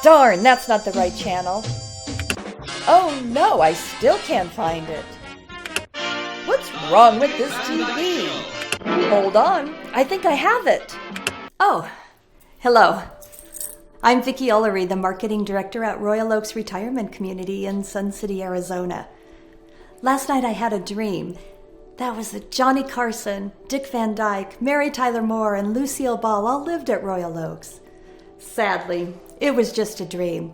Darn, that's not the right channel. Oh no, I still can't find it. What's wrong with this TV? Hold on, I think I have it. Oh, hello. I'm Vicki Ullery, the marketing director at Royal Oaks Retirement Community in Sun City, Arizona. Last night I had a dream. That was that Johnny Carson, Dick Van Dyke, Mary Tyler Moore, and Lucille Ball all lived at Royal Oaks. Sadly, it was just a dream,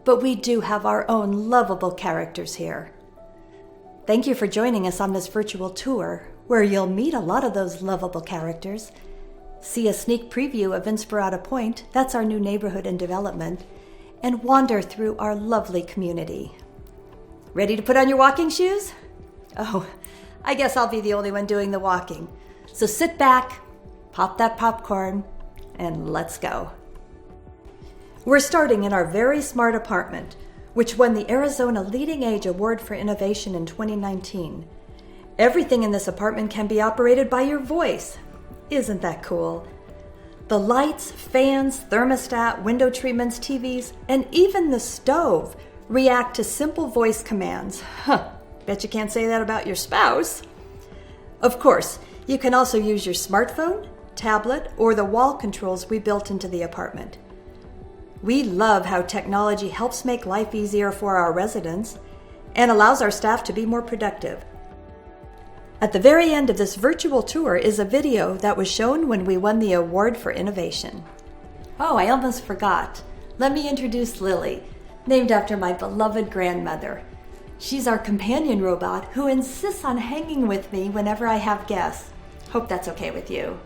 but we do have our own lovable characters here. Thank you for joining us on this virtual tour, where you'll meet a lot of those lovable characters, see a sneak preview of Inspirata Pointe, that's our new neighborhood in development, and wander through our lovely community. Ready to put on your walking shoes? Oh, I guess I'll be the only one doing the walking. So sit back, pop that popcorn, and let's go. We're starting in our very smart apartment, which won the Arizona Leading Age Award for Innovation in 2019. Everything in this apartment can be operated by your voice. Isn't that cool? The lights, fans, thermostat, window treatments, TVs, and even the stove react to simple voice commands. Bet you can't say that about your spouse. Of course, you can also use your smartphone, tablet, or the wall controls we built into the apartment. We love how technology helps make life easier for our residents and allows our staff to be more productive. At the very end of this virtual tour is a video that was shown when we won the award for innovation. Oh, I almost forgot. Let me introduce Lily, named after my beloved grandmother. She's our companion robot who insists on hanging with me whenever I have guests. Hope that's okay with you.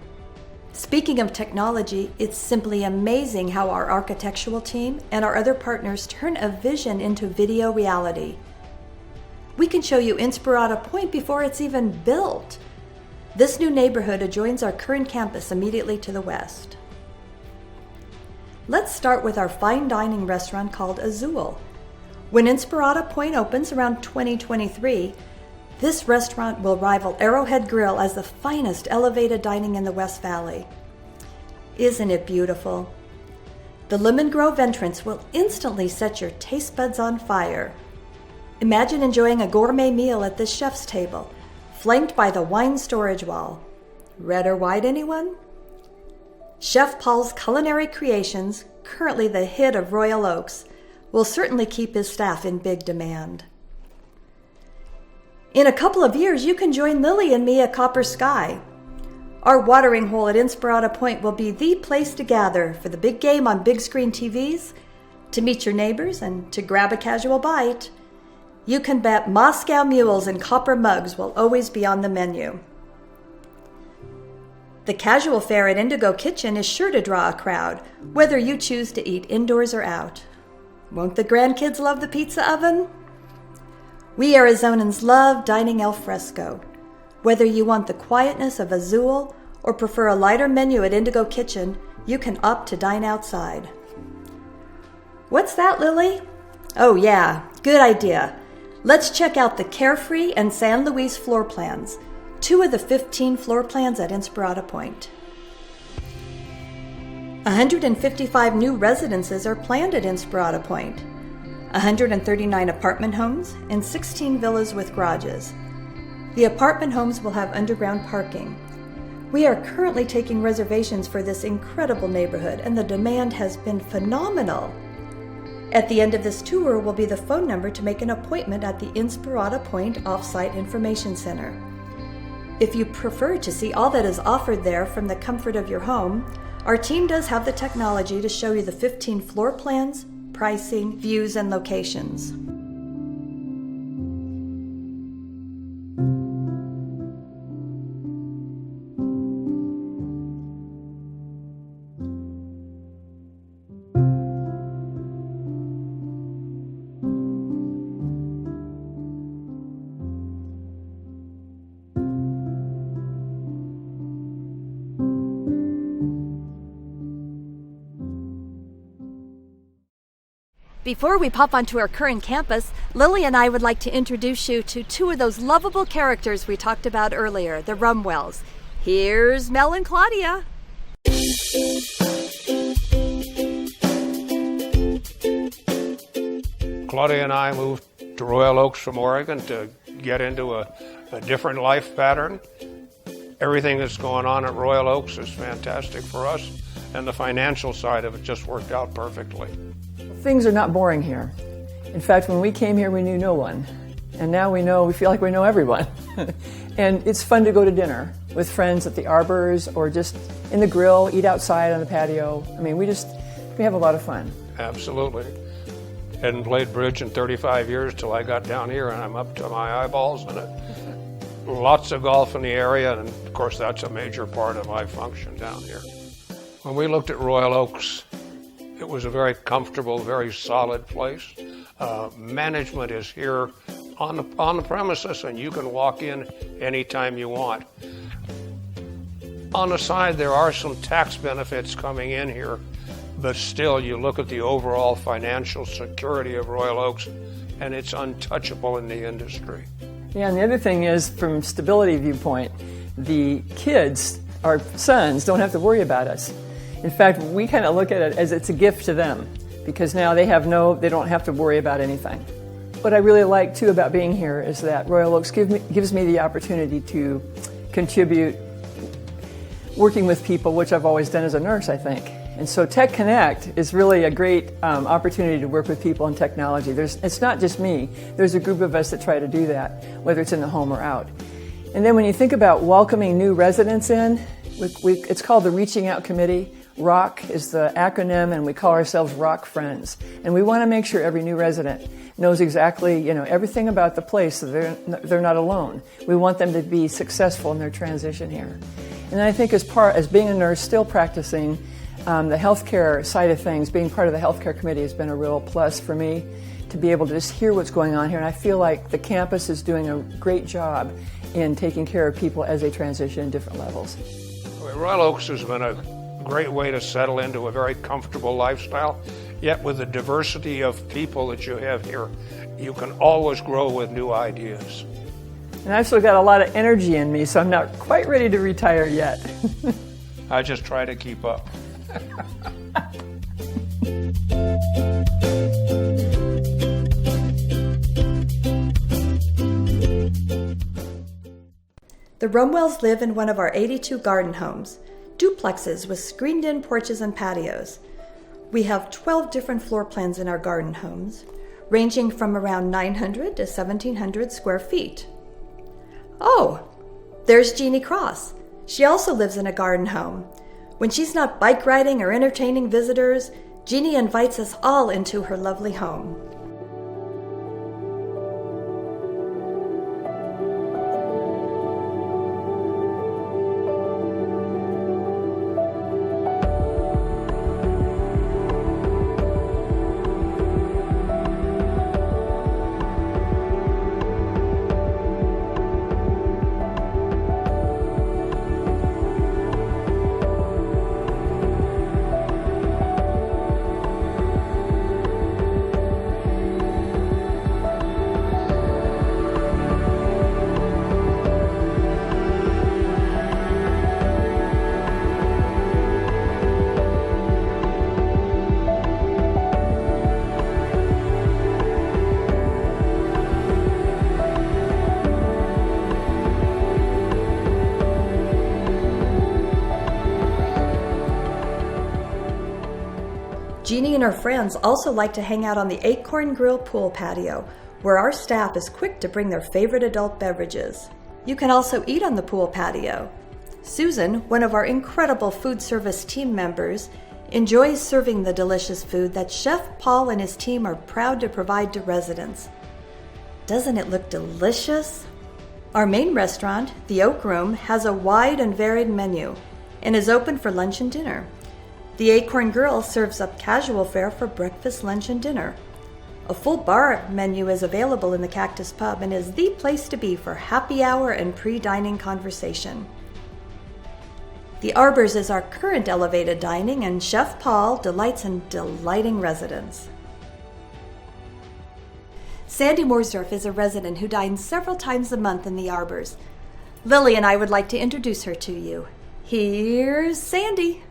Speaking of technology, it's simply amazing how our architectural team and our other partners turn a vision into video reality. We can show you Inspirata Pointe before it's even built. This new neighborhood adjoins our current campus immediately to the west. Let's start with our fine dining restaurant called Azul. When Inspirata Pointe opens around 2023, this restaurant will rival Arrowhead Grill as the finest elevated dining in the West Valley. Isn't it beautiful? The Lemon Grove entrance will instantly set your taste buds on fire. Imagine enjoying a gourmet meal at this chef's table, flanked by the wine storage wall. Red or white, anyone? Chef Paul's culinary creations, currently the hit of Royal Oaks, will certainly keep his staff in big demand. In a couple of years, you can join Lily and me at Copper Sky. Our watering hole at Inspirata Pointe will be the place to gather for the big game on big screen TVs, to meet your neighbors, and to grab a casual bite. You can bet Moscow mules and copper mugs will always be on the menu. The casual fare at Indigo Kitchen is sure to draw a crowd, whether you choose to eat indoors or out. Won't the grandkids love the pizza oven? We Arizonans love dining al fresco. Whether you want the quietness of Azul or prefer a lighter menu at Indigo Kitchen, you can opt to dine outside. What's that, Lily? Oh yeah, good idea. Let's check out the Carefree and San Luis floor plans, 2 of the 15 floor plans at Inspirata Pointe. 155 new residences are planned at Inspirata Pointe, 139 apartment homes, and 16 villas with garages. The apartment homes will have underground parking. We are currently taking reservations for this incredible neighborhood, and the demand has been phenomenal. At the end of this tour will be the phone number to make an appointment at the Inspirata Pointe Offsite Information Center. If you prefer to see all that is offered there from the comfort of your home, our team does have the technology to show you the 15 floor plans, pricing, views, and locations. Before we pop onto our current campus, Lily and I would like to introduce you to two of those lovable characters we talked about earlier, the Rumwells. Here's Mel and Claudia. Claudia and I moved to Royal Oaks from Oregon to get into a different life pattern. Everything that's going on at Royal Oaks is fantastic for us, and the financial side of it just worked out perfectly. Things are not boring here. In fact, when we came here, we knew no one. And now we feel like we know everyone. And it's fun to go to dinner with friends at the arbors or just in the grill, eat outside on the patio. I mean, we have a lot of fun. Absolutely. Hadn't played bridge in 35 years till I got down here, and I'm up to my eyeballs in it. Lots of golf in the area, and of course that's a major part of my function down here. When we looked at Royal Oaks, it was a very comfortable, very solid place. Management is here on the premises, and you can walk in anytime you want. On the side, there are some tax benefits coming in here, but still you look at the overall financial security of Royal Oaks, and it's untouchable in the industry. Yeah, and the other thing is, from stability viewpoint, the kids, our sons, don't have to worry about us. In fact, we kind of look at it as it's a gift to them, because now they don't have to worry about anything. What I really like too about being here is that Royal Oaks gives me the opportunity to contribute working with people, which I've always done as a nurse, I think. And so Tech Connect is really a great opportunity to work with people in technology. It's not just me. There's a group of us that try to do that, whether it's in the home or out. And then when you think about welcoming new residents in, it's called the Reaching Out Committee. ROC is the acronym, and we call ourselves ROC Friends. And we want to make sure every new resident knows exactly, everything about the place, so they're not alone. We want them to be successful in their transition here. And I think as being a nurse, still practicing the healthcare side of things, being part of the healthcare committee has been a real plus for me to be able to just hear what's going on here. And I feel like the campus is doing a great job in taking care of people as they transition in different levels. Royal Oaks has been a great way to settle into a very comfortable lifestyle, yet with the diversity of people that you have here, you can always grow with new ideas. And I've still got a lot of energy in me, so I'm not quite ready to retire yet. I just try to keep up. The Rumwells live in one of our 82 garden homes, duplexes with screened-in porches and patios. We have 12 different floor plans in our garden homes, ranging from around 900 to 1,700 square feet. Oh, there's Jeannie Cross. She also lives in a garden home. When she's not bike riding or entertaining visitors, Jeannie invites us all into her lovely home. Jeannie and her friends also like to hang out on the Acorn Grill pool patio, where our staff is quick to bring their favorite adult beverages. You can also eat on the pool patio. Susan, one of our incredible food service team members, enjoys serving the delicious food that Chef Paul and his team are proud to provide to residents. Doesn't it look delicious? Our main restaurant, the Oak Room, has a wide and varied menu and is open for lunch and dinner. The Acorn Grill serves up casual fare for breakfast, lunch, and dinner. A full bar menu is available in the Cactus Pub and is the place to be for happy hour and pre-dining conversation. The Arbors is our current elevated dining, and Chef Paul delights in delighting residents. Sandy Moersdorf is a resident who dines several times a month in the arbors. Lily and I would like to introduce her to you. Here's Sandy.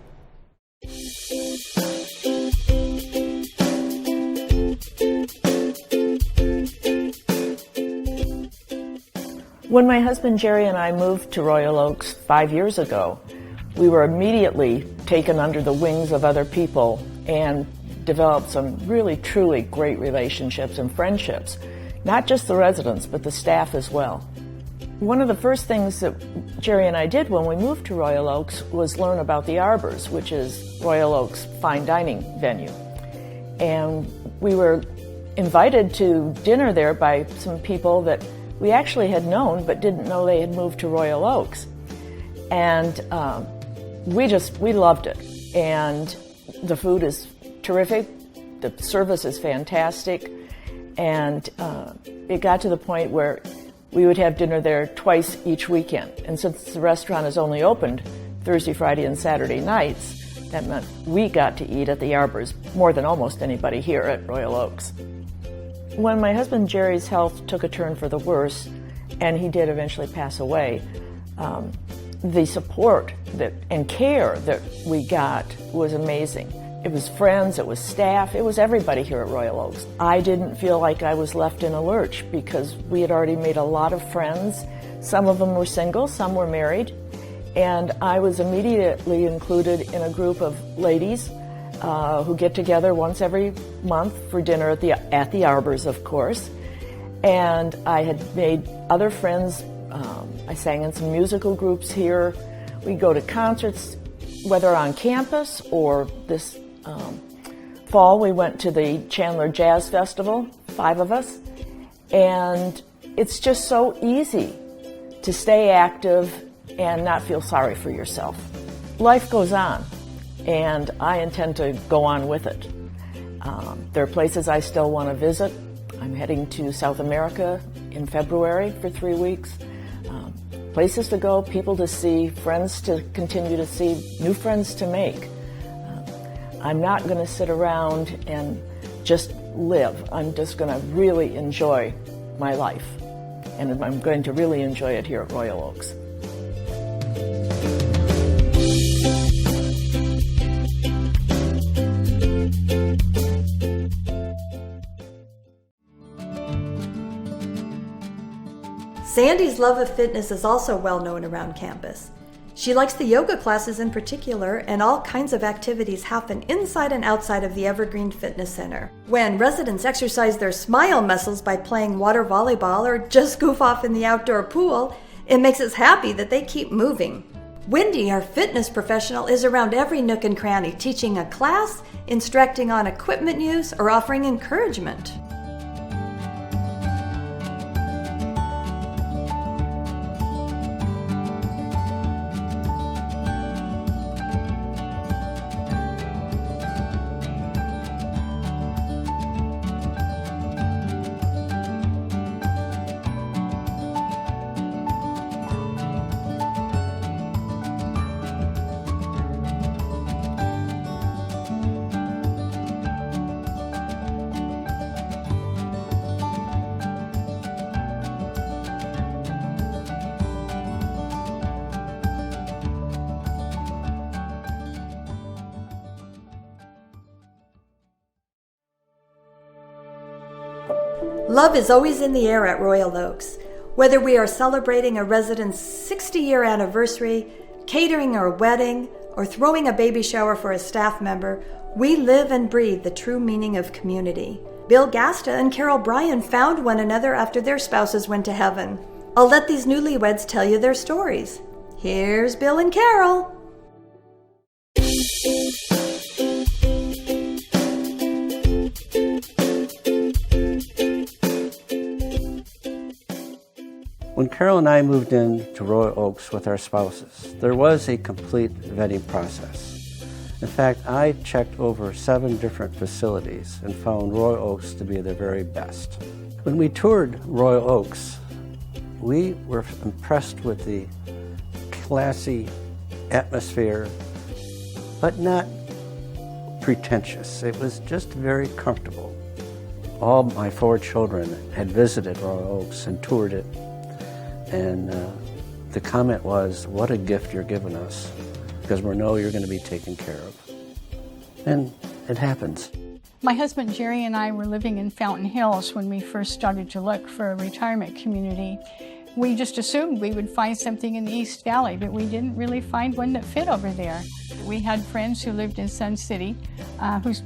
When my husband Jerry and I moved to Royal Oaks 5 years ago, we were immediately taken under the wings of other people and developed some really, truly great relationships and friendships. Not just the residents, but the staff as well. One of the first things that Jerry and I did when we moved to Royal Oaks was learn about the Arbors, which is Royal Oaks' fine dining venue. And we were invited to dinner there by some people that we actually had known but didn't know they had moved to Royal Oaks. And we loved it. And the food is terrific, the service is fantastic, and it got to the point where we would have dinner there twice each weekend. And since the restaurant is only opened Thursday, Friday, and Saturday nights, that meant we got to eat at the Arbors more than almost anybody here at Royal Oaks. When my husband Jerry's health took a turn for the worse, and he did eventually pass away, the support and care that we got was amazing. It was friends, it was staff, it was everybody here at Royal Oaks. I didn't feel like I was left in a lurch because we had already made a lot of friends. Some of them were single, some were married, and I was immediately included in a group of ladies who get together once every month for dinner at the Arbors, of course. And I had made other friends. I sang in some musical groups here. We'd go to concerts, whether on campus or this fall we went to the Chandler Jazz Festival, 5 of us. And it's just so easy to stay active and not feel sorry for yourself. Life goes on, and I intend to go on with it. There are places I still want to visit. I'm heading to South America in February for 3 weeks. Places to go, people to see, friends to continue to see, new friends to make. I'm not going to sit around and just live. I'm just going to really enjoy my life. And I'm going to really enjoy it here at Royal Oaks. Sandy's love of fitness is also well known around campus. She likes the yoga classes in particular, and all kinds of activities happen inside and outside of the Evergreen Fitness Center. When residents exercise their smile muscles by playing water volleyball or just goof off in the outdoor pool, it makes us happy that they keep moving. Wendy, our fitness professional, is around every nook and cranny, teaching a class, instructing on equipment use, or offering encouragement. Love is always in the air at Royal Oaks. Whether we are celebrating a resident's 60-year anniversary, catering a wedding, or throwing a baby shower for a staff member, we live and breathe the true meaning of community. Bill Gasta and Carol Bryan found one another after their spouses went to heaven. I'll let these newlyweds tell you their stories. Here's Bill and Carol. When Carol and I moved into Royal Oaks with our spouses, there was a complete vetting process. In fact, I checked over 7 different facilities and found Royal Oaks to be the very best. When we toured Royal Oaks, we were impressed with the classy atmosphere, but not pretentious. It was just very comfortable. all my 4 children had visited Royal Oaks and toured it, and the comment was, "What a gift you're giving us, because we know you're going to be taken care of." And it happens. My husband Jerry and I were living in Fountain Hills when we first started to look for a retirement community. We just assumed we would find something in the East Valley, but we didn't really find one that fit over there. We had friends who lived in Sun City,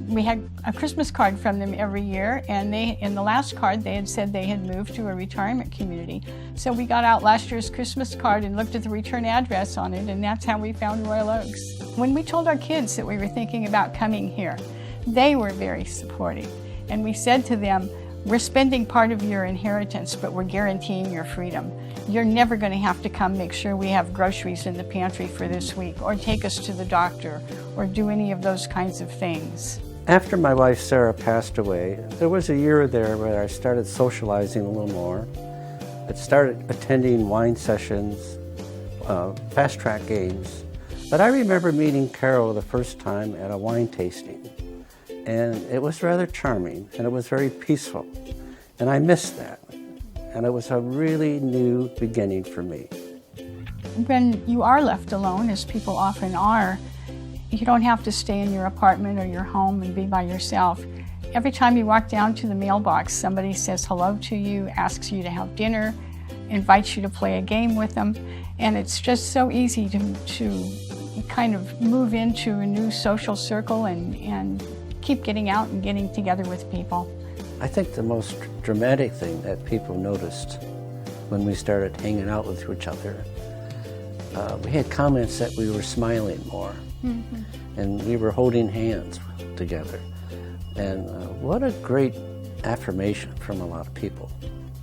we had a Christmas card from them every year, and in the last card they had said they had moved to a retirement community. So we got out last year's Christmas card and looked at the return address on it, and that's how we found Royal Oaks. When we told our kids that we were thinking about coming here, they were very supportive, and we said to them, "We're spending part of your inheritance, but we're guaranteeing your freedom. You're never going to have to come make sure we have groceries in the pantry for this week, or take us to the doctor, or do any of those kinds of things." After my wife Sarah passed away, there was a year there where I started socializing a little more. I started attending wine sessions, fast track games. But I remember meeting Carol the first time at a wine tasting. And it was rather charming, and it was very peaceful. And I missed that. And it was a really new beginning for me. When you are left alone, as people often are, you don't have to stay in your apartment or your home and be by yourself. Every time you walk down to the mailbox, somebody says hello to you, asks you to have dinner, invites you to play a game with them. And it's just so easy to kind of move into a new social circle and keep getting out and getting together with people. I think the most dramatic thing that people noticed when we started hanging out with each other, we had comments that we were smiling more, and we were holding hands together. And what a great affirmation from a lot of people.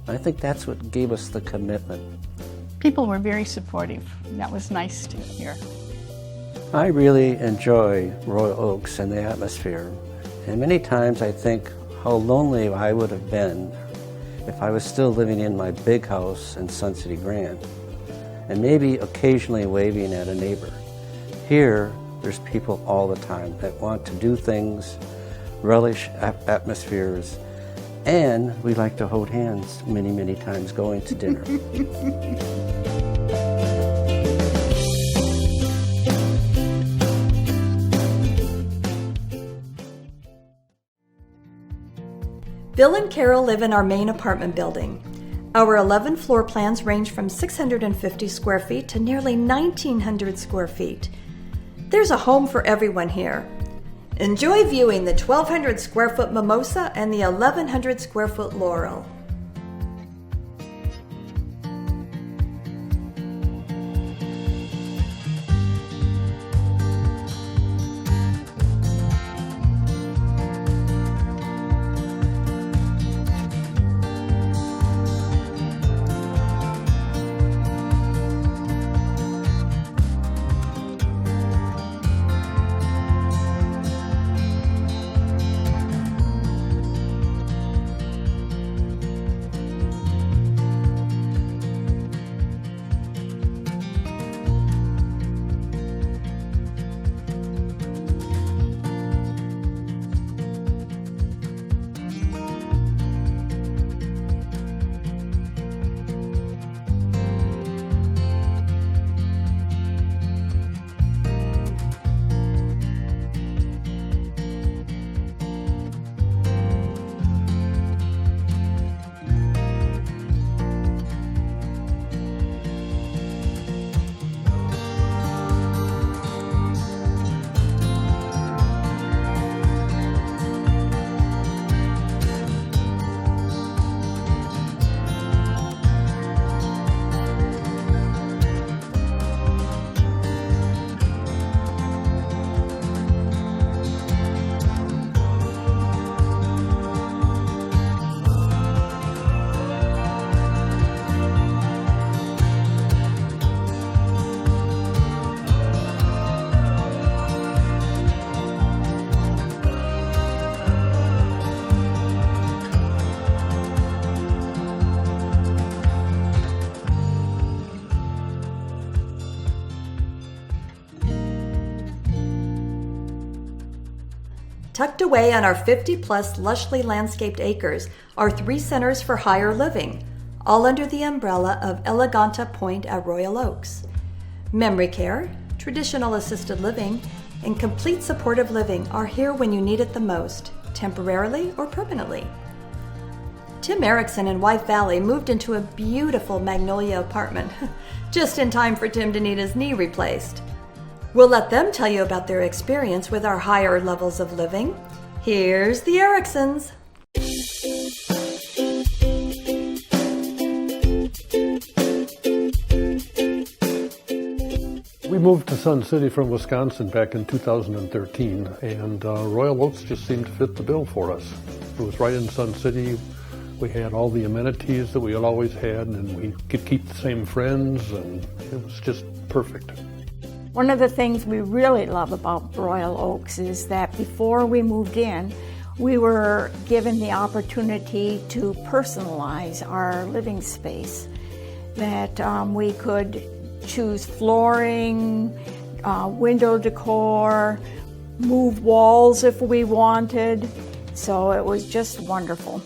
I think that's what gave us the commitment. People were very supportive. That was nice to hear. I really enjoy Royal Oaks and the atmosphere. And many times I think how lonely I would have been if I was still living in my big house in Sun City Grand, and maybe occasionally waving at a neighbor. Here, there's people all the time that want to do things, relish atmospheres, and we like to hold hands many, many times going to dinner. Bill and Carol live in our main apartment building. Our 11 floor plans range from 650 square feet to nearly 1,900 square feet. There's a home for everyone here. Enjoy viewing the 1,200 square foot Mimosa and the 1,100 square foot Laurel. Tucked away on our 50-plus lushly landscaped acres are 3 centers for higher living, all under the umbrella of Inspirata Pointe at Royal Oaks. Memory care, traditional assisted living, and complete supportive living are here when you need it the most, temporarily or permanently. Tim Ericson and wife Vallie moved into a beautiful Magnolia apartment, just in time for Tim to need his knee replaced. We'll let them tell you about their experience with our higher levels of living. Here's the Ericsons. We moved to Sun City from Wisconsin back in 2013, and Royal Oaks just seemed to fit the bill for us. It was right in Sun City. We had all the amenities that we had always had, and we could keep the same friends, and it was just perfect. One of the things we really love about Royal Oaks is that before we moved in, we were given the opportunity to personalize our living space, that we could choose flooring, window decor, move walls if we wanted, so it was just wonderful.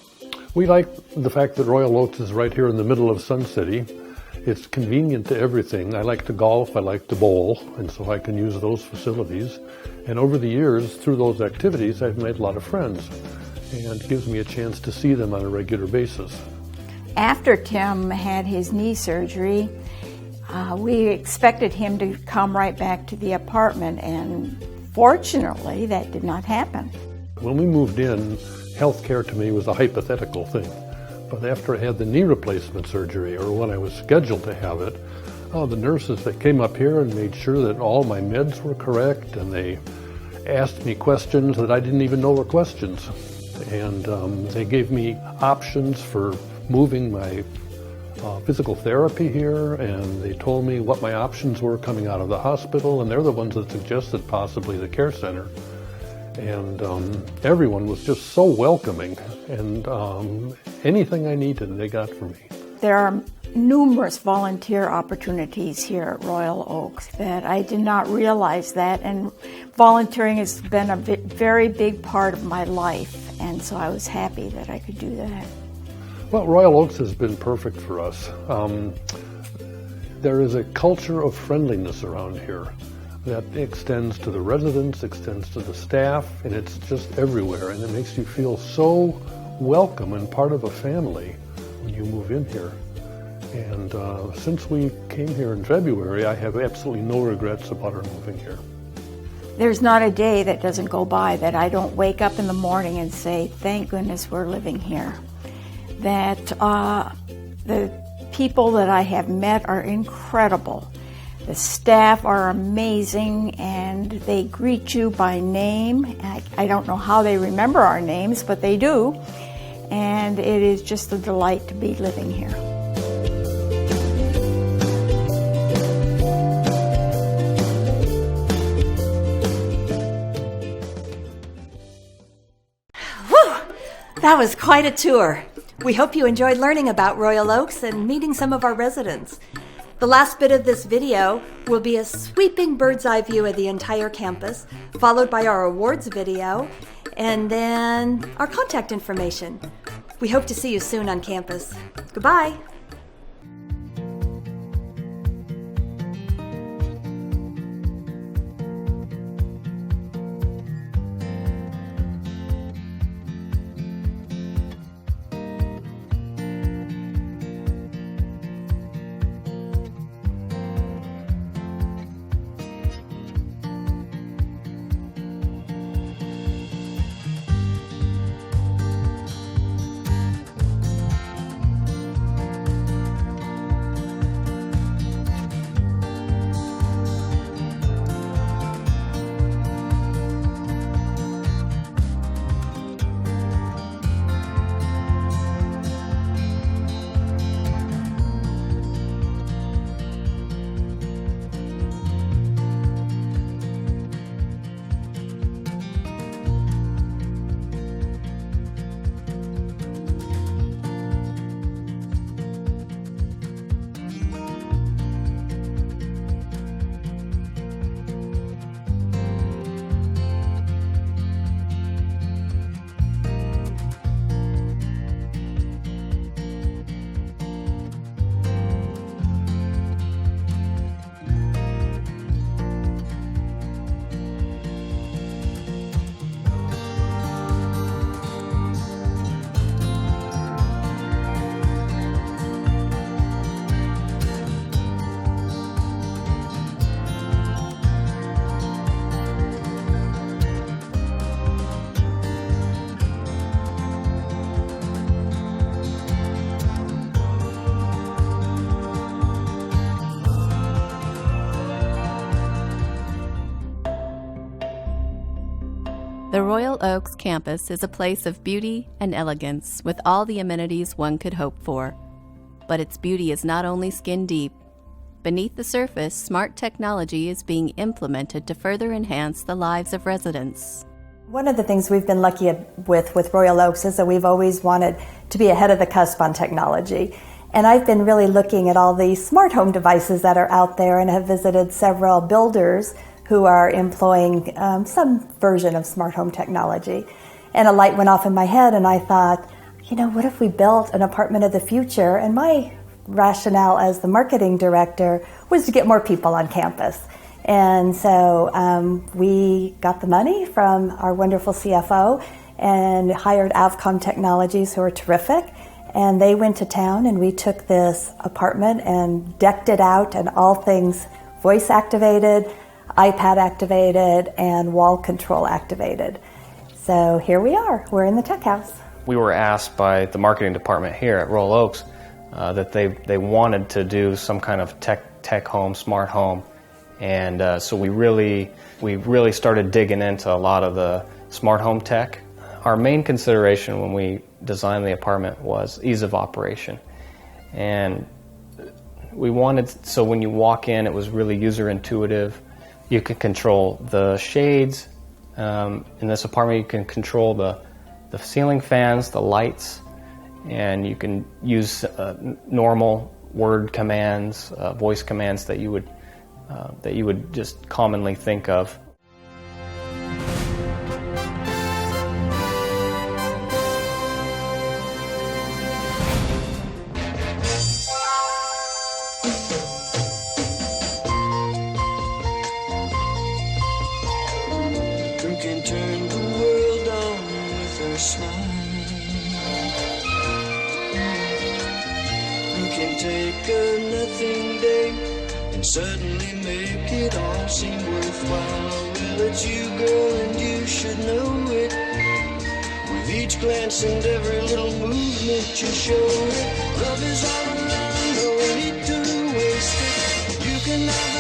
We like the fact that Royal Oaks is right here in the middle of Sun City. It's convenient to everything. I like to golf, I like to bowl, and so I can use those facilities. And over the years, through those activities, I've made a lot of friends, and it gives me a chance to see them on a regular basis. After Tim had his knee surgery, we expected him to come right back to the apartment, and fortunately, that did not happen. When we moved in, health care to me was a hypothetical thing. But after I had the knee replacement surgery, or when I was scheduled to have it, the nurses, they came up here and made sure that all my meds were correct, and they asked me questions that I didn't even know were questions. And they gave me options for moving my physical therapy here, and they told me what my options were coming out of the hospital, and they're the ones that suggested possibly the care center. And everyone was just so welcoming, and anything I needed, they got for me. There are numerous volunteer opportunities here at Royal Oaks that I did not realize that, and volunteering has been a very big part of my life, and so I was happy that I could do that. Well, Royal Oaks has been perfect for us. There is a culture of friendliness around here that extends to the residents, extends to the staff, and it's just everywhere, and it makes you feel so welcome and part of a family when you move in here. And since we came here in February, I have absolutely no regrets about our moving here. There's not a day that doesn't go by that I don't wake up in the morning and say, thank goodness we're living here. That the people that I have met are incredible. The staff are amazing, and they greet you by name. I don't know how they remember our names, but they do. And it is just a delight to be living here. Whew! That was quite a tour. We hope you enjoyed learning about Royal Oaks and meeting some of our residents. The last bit of this video will be a sweeping bird's eye view of the entire campus, followed by our awards video, and then our contact information. We hope to see you soon on campus. Goodbye. The Royal Oaks campus is a place of beauty and elegance with all the amenities one could hope for. But its beauty is not only skin deep. Beneath the surface, smart technology is being implemented to further enhance the lives of residents. One of the things we've been lucky with Royal Oaks is that we've always wanted to be ahead of the cusp on technology. And I've been really looking at all the smart home devices that are out there and have visited several builders who are employing some version of smart home technology. And a light went off in my head and I thought, what if we built an apartment of the future? And my rationale as the marketing director was to get more people on campus. And so we got the money from our wonderful CFO and hired Avcom Technologies, who are terrific. And they went to town and we took this apartment and decked it out, and all things voice activated, iPad activated, and wall control activated. So here we are. We're in the tech house. We were asked by the marketing department here at Royal Oaks that they wanted to do some kind of tech home, smart home. And so we really started digging into a lot of the smart home tech. Our main consideration when we designed the apartment was ease of operation. And we wanted, so when you walk in, it was really user intuitive. You can control the shades. In this apartment, you can control the ceiling fans, the lights, and you can use normal word commands, voice commands that you would just commonly think of. Suddenly make it all seem worthwhile. Well, it's you, girl, and you should know it. With each glance and every little movement you show it. Love is all around, no need to waste it. You can have